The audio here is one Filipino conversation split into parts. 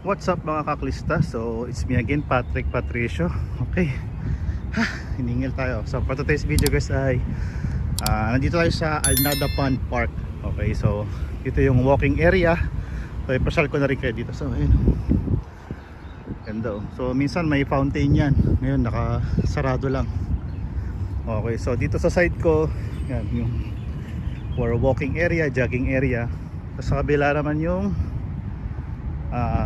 What's up mga kaklista? So it's me again, Patrick Patricio. Okay, hiningil tayo. So for today's video guys ay nandito tayo sa Alnada Pond Park. Okay, so dito yung walking area. So ipasyal ko na rin kayo dito. So ayun, ganda oh. So minsan may fountain yan, ngayon nakasarado lang. Okay, so dito sa side ko yan yung for walking area, jogging area. Sa kabila naman yung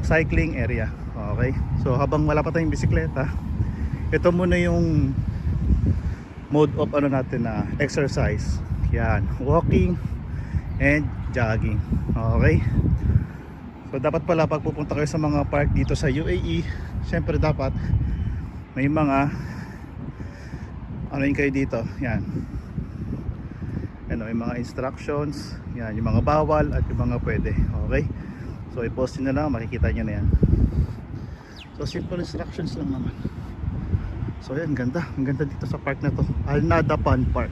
cycling area. Okay, so habang wala pa tayong bisikleta, ito muna yung mode of ano natin na exercise. Yan, walking and jogging. Okay, so dapat pala pag pupunta kayo sa mga park dito sa UAE, syempre dapat may mga ano yun kayo dito. Yan, ano, may mga instructions. Yan, yung mga bawal at yung mga pwede. Okay, so i-post nyo na lang, makikita nyo na yan. So simple instructions lang naman. So yan, ganda. Ang ganda dito sa park na to, Alnada Pond Park.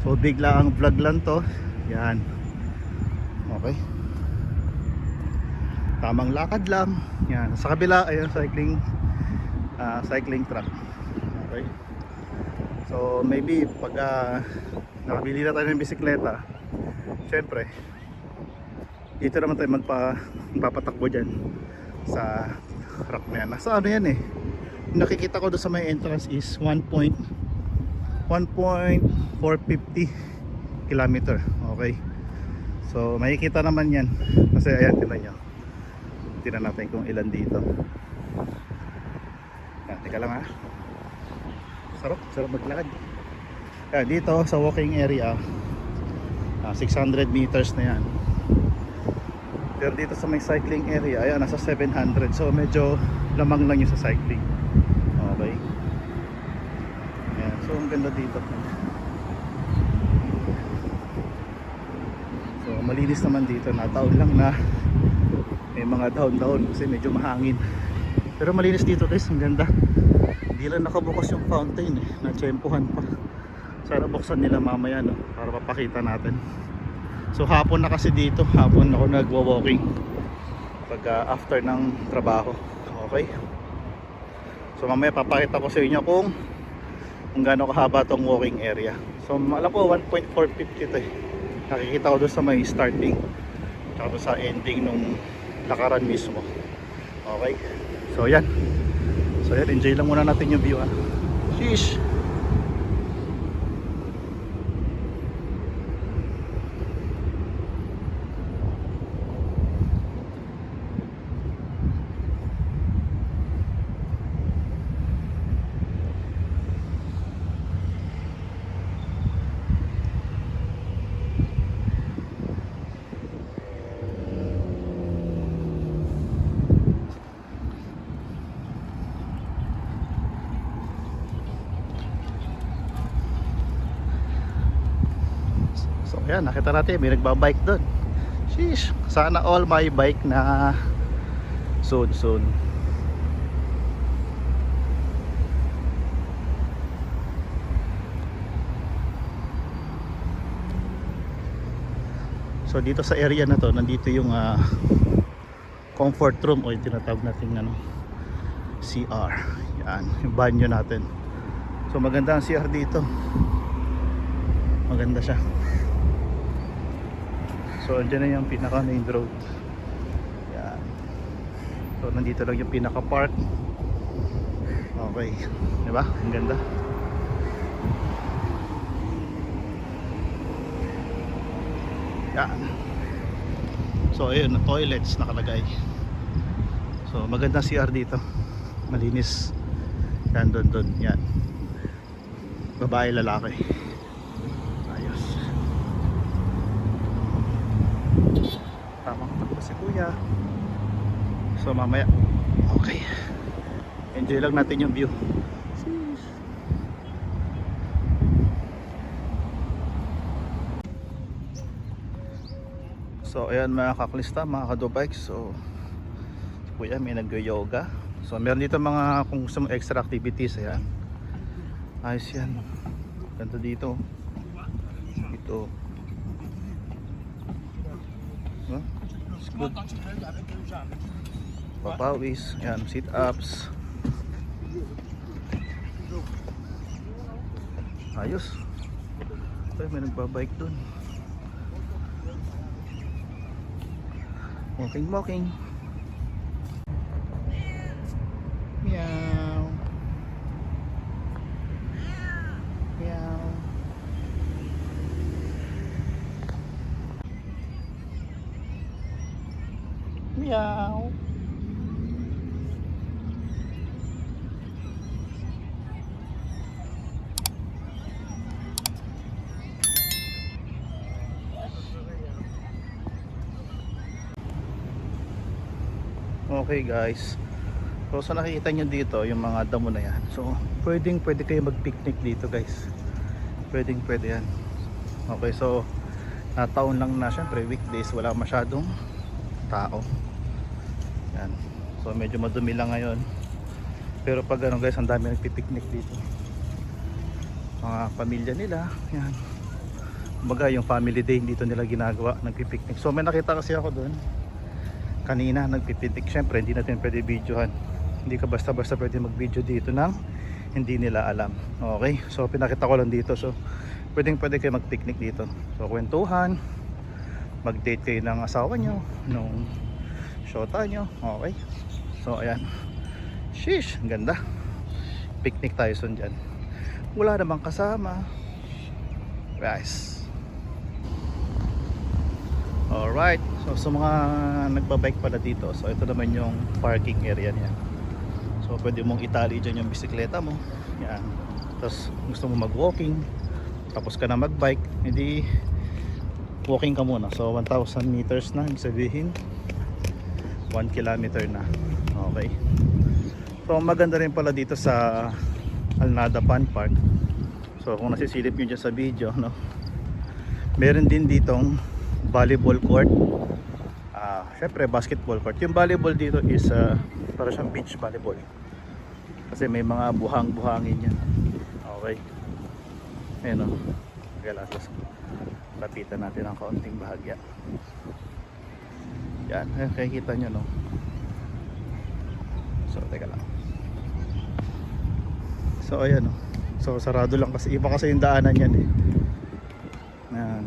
So bigla ang vlog lang to. Yan. Okay, tamang lakad lang. Yan, sa kabila ayun, cycling track. Okay, so maybe pag nakabili na tayo ng bisikleta, syempre dito naman tayo magpapatakbo dyan sa rock na yan. Nasa ano yan eh, nakikita ko doon sa may entrance is 1.450 kilometer. Okay, so makikita naman yan kasi ayan, tingnan natin kung ilan dito. Yan, teka lang ha, sarap maglakad. Yan, dito sa walking area 600 meters na yan. Pero dito sa may cycling area, ayan, nasa 700. So medyo lamang lang yung sa cycling. Okay, ayan, so ang ganda dito. So malinis naman dito, nataon lang na may mga daon kasi medyo mahangin. Pero malinis dito guys, ang ganda. Hindi lang nakabukas yung fountain eh, natsyempohan pa. Sana buksan nila mamaya, no, para mapakita natin. So hapon na kasi dito, hapon ako nagwa-walking pag after ng trabaho. Okay, so mamaya papakita ko sa inyo kung gaano kahaba tong walking area. So alam ko 1.450 ito eh. Nakikita ko doon sa may starting tsaka sa ending nung lakaran mismo. Okay, so yan, enjoy lang muna natin yung view ha. Sheesh. So yan, nakita natin may nagbabike doon. Sheesh, sana all my bike na soon. So dito sa area na to, nandito yung comfort room o yung tinatawag nating CR. Yan, yung banyo natin. So maganda ang CR dito. Maganda siya. So andyan na yung pinaka main road. Yan. So nandito lang yung pinaka park. Okay, diba? Ang ganda. Yan. So ayun, toilets nakalagay. So maganda CR dito. Malinis. Yan, doon. Yan. Babae, lalaki. Ayos. Tamang takbo si kuya. So mamaya, okay, enjoy lang natin yung view. So ayan mga kaklista, mga kadubike. So kuya may nag-yoga. So meron dito mga kung gusto mong extra activities. Ayan, ayos yan, ganda dito. Ito huh? It's good. Papawis, yan, sit ups. Ayos. Ay, may nagbabike dun. Walking. Meow. Meow. Meow. Okay guys, so sa nakikita nyo dito yung mga damo na yan, so pwede kayo mag picnic dito guys, pwede yan. Okay, so taon lang na, syempre weekdays wala masyadong tao yan, so medyo madumi lang ngayon, pero pag ano guys, ang dami nagpipiknik dito, mga pamilya nila yan, kumbaga yung family day dito nila ginagawa, nagpipiknik. So may nakita kasi ako doon kanina nagpipitik. Syempre hindi natin pwede videohan, hindi ka basta pwede mag video dito nang hindi nila alam. Okay, so pinakita ko lang dito. So pwede kayo mag picnic dito, so kwentuhan, mag date kayo ng asawa nyo, nung shota nyo. Okay, so ayan, sheesh, ang ganda, picnic tayo son dyan, wala namang kasama guys. Alright, so sa mga nagbabike pala dito, so ito naman yung parking area niya. So pwede mong itali dyan yung bisikleta mo. Yan. Tapos gusto mo mag-walking, tapos ka na mag-bike, hindi walking ka muna. So 1,000 meters na, ibig sabihin 1 kilometer na. Okay. So maganda rin pala dito sa Alnada Fun Park. So kung nasisilip nyo dyan sa video, no, meron din ditong volleyball court, syempre basketball court. Yung volleyball dito is para siyang beach volleyball kasi may mga buhangin yan. Okay, ayun o, lapitan natin ang kaunting bahagya yan, nakikita nyo no. So teka lang, so ayan o, so sarado lang kasi iba kasi yung daanan yan eh. Yan,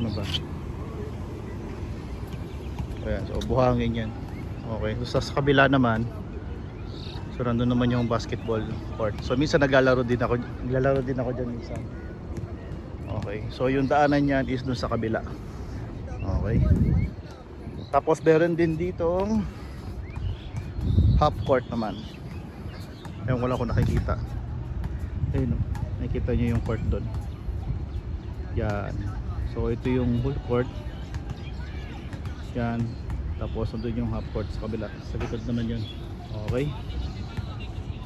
ano ba? Ayan, so buhangin yan. Okay, so sa kabila naman, so nandun naman yung basketball court. So minsan naglalaro din ako dyan minsan. Okay, so yung daanan yan is dun sa kabila. Okay, tapos meron din ditong half court naman. Ayun, wala ko nakikita. Ayun, nakikita nyo yung court dun. Yan. So ito yung whole court. Yan. Tapos nandun yung half court sa kabila. Sa likod naman yun. Okay.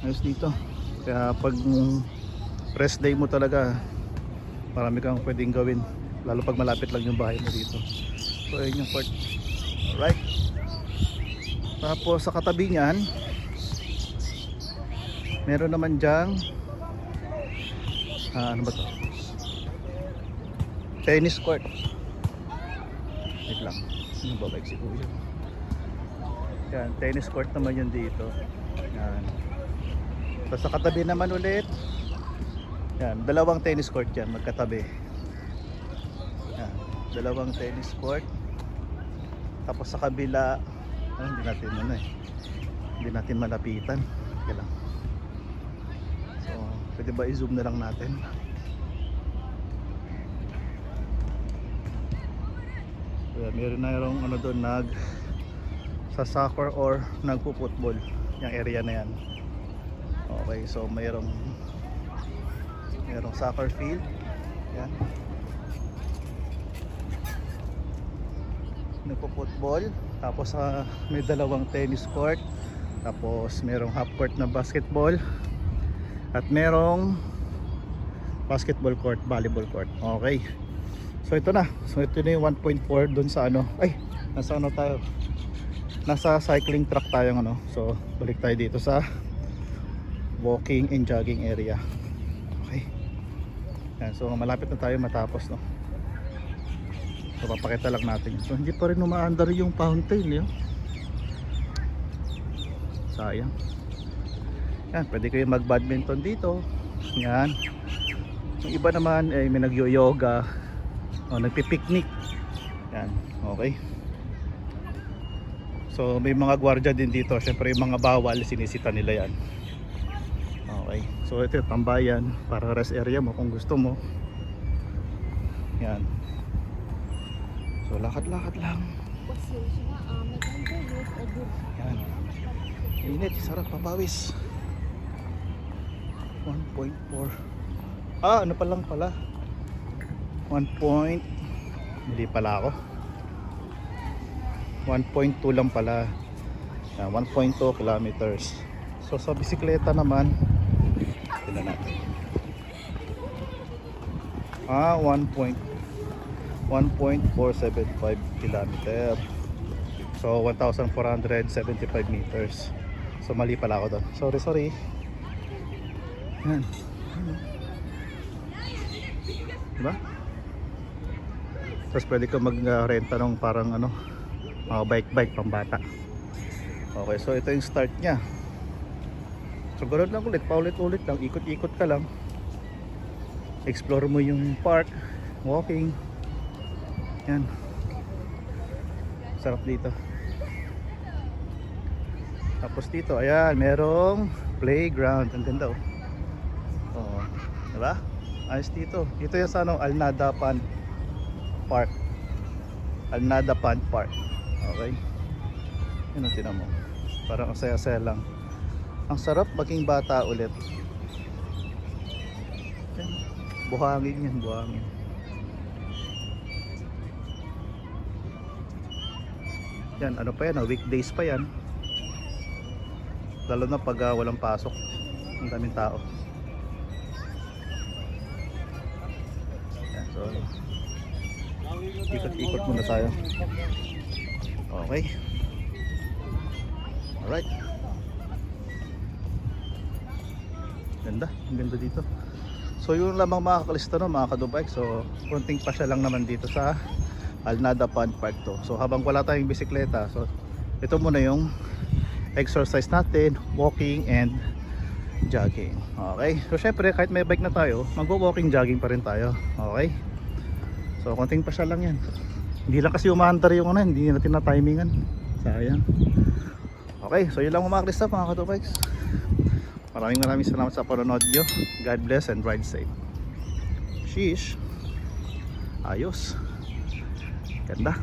Ayos dito. Kaya pag rest day mo talaga, marami kang pwedeng gawin. Lalo pag malapit lang yung bahay mo dito. So ayun yung court. Alright. Tapos sa katabi niyan, meron naman dyang ano ba to? Tennis court. Wait lang, ano ba bike si Kuya? Yan, tennis court naman yun dito. Yan. So sa katabi naman ulit, yan, dalawang tennis court yan, magkatabi. Yan, dalawang tennis court. Tapos sa kabila, hindi natin malapitan. Kaya lang. So, pwede ba i-zoom na lang natin? So, meron na yung ano doon, sa soccer or nagpo-football yung area na yan. Okay, so mayroong soccer field yan, nagpo-football, tapos may dalawang tennis court, tapos merong half court na basketball, at merong basketball court, volleyball court. Okay, So ito na. So ito na yung 1.4 dun sa ano. Ay, nasa ano tayo? Nasa cycling track tayo ano. So balik tayo dito sa walking and jogging area. Okay. Yan, so malapit na tayo matapos no. So papakita lang natin. So hindi pa rin umaandar yung fountain yun. Sayang. Yan, pwede kayo mag badminton dito. Yan. Yung iba naman ay may nagyo-yoga o nagpi-picnic. Yan, okay. So may mga gwardiya din dito. Syempre yung mga bawal sinisita nila yan. Okay. So ito yung tambayan para rest area mo kung gusto mo. Yan. So lakad-lakad lang. Yan. Init, sarap papawis. 1.4. Ano pa lang pala? 1 point. Hindi pala ako. 1.2 lang pala. 1.2 kilometers. So sa bisikleta naman, tingnan natin. 1.475 kilometer. So 1,475 meters. So mali pala ako doon. Sorry. Yan. Diba? Tapos pwede ka mag-renta ng parang ano, mga bike pang bata. Okay, so ito yung start nya. So ganoon lang ulit, paulit-ulit lang, ikot-ikot ka lang. Explore mo yung park, walking. Yan. Sarap dito. Tapos dito, ayan, merong playground. Ang ganda oh. Oo. Diba? Ayos dito. Dito yung sa ano, Alnada Pond Park. Alnada Pond Park. Okay. Yun ang tinan mo. Parang ang saya-saya lang. Ang sarap maging bata ulit. Yan. Buhangin yan, buhangin. Yan, ano pa yan? Weekdays pa yan. Lalo na pag walang pasok. Ang daming tao. Yan, so ikot-ikot muna tayo. Okay. Alright. Ganda, ang ganda dito. So yun lamang mga kakalista no, mga kadubike. So konting pasya lang naman dito sa Alnada Pond Park to. So habang wala tayong bisikleta, so ito muna yung exercise natin, walking and jogging. Okay. So syempre kahit may bike na tayo, magwo-walking jogging pa rin tayo. Okay. So konting pasya lang yan. Hindi lang kasi umaandar yung ano, hindi natin na timingan. Sayang. Okay, so yun lang mga kakalista mga kadubikes. Maraming salamat sa panonood nyo. God bless and ride safe. Sheesh. Ayos. Ganda.